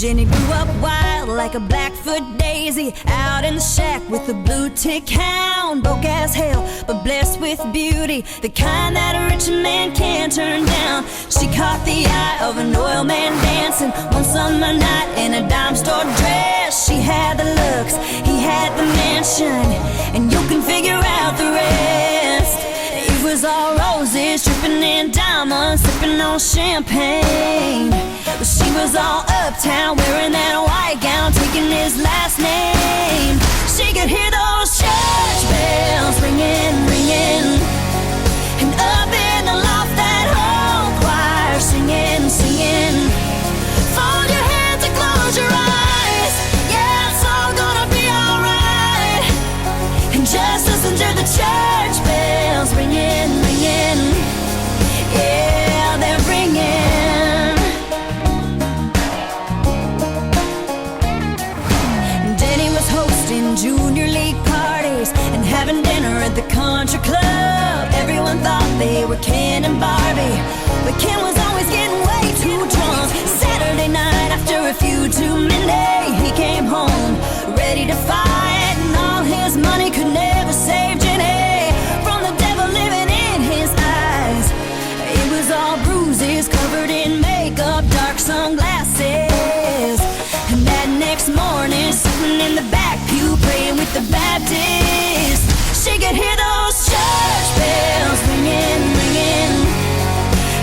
Jenny grew up wild like a Blackfoot daisy, out in the shack with a blue tick hound. Broke as hell, but blessed with beauty, the kind that a rich man can't turn down. She caught the eye of an oil man dancing one summer night in a dime store dress. She had the looks, he had the mansion, and you can figure out the rest. It was all roses, dripping in diamonds, sipping on champagne. But she was all uptown, wearing that white gown, taking his last name. She could hear those church bells ringing, ringing, and up in the loft that whole choir singing, singing. Fold your hands and close your eyes, yeah, it's all gonna be alright. And just listen to the church bells ringing, ringing, yeah, they're ringing. Junior league parties and having dinner at the country club. Everyone thought they were Ken and Barbie, but Ken was always getting way too drunk. Saturday night after a few too many, he came home ready to fight, and all his money could never save Jenny from the devil living in his eyes. It was all bruises, covered in makeup, dark sunglasses. And that next morning, sitting in the back pew praying with the Baptist, she could hear those church bells ringing, ringing,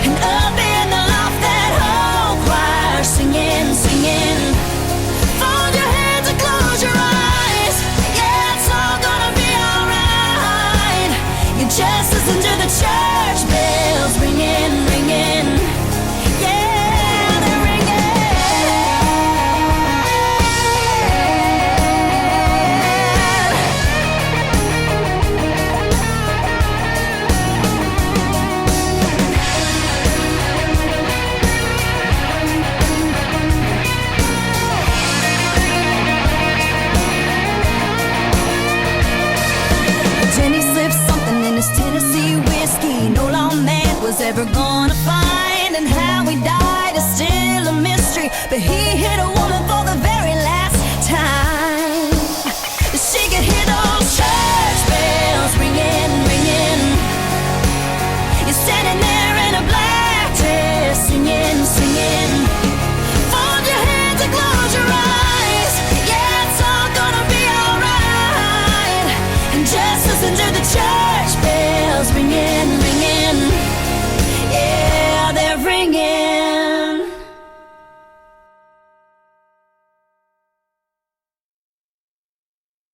and up in the loft that whole choir singing, singing. Fold your hands and close your eyes, yeah, it's all gonna be alright. You just listen to the church bells ringing, ringing, yeah, they're ringing. Jenny slipped something in his Tennessee whiskey no lawman was ever gonna find, and how he died is still a mystery, but he hit a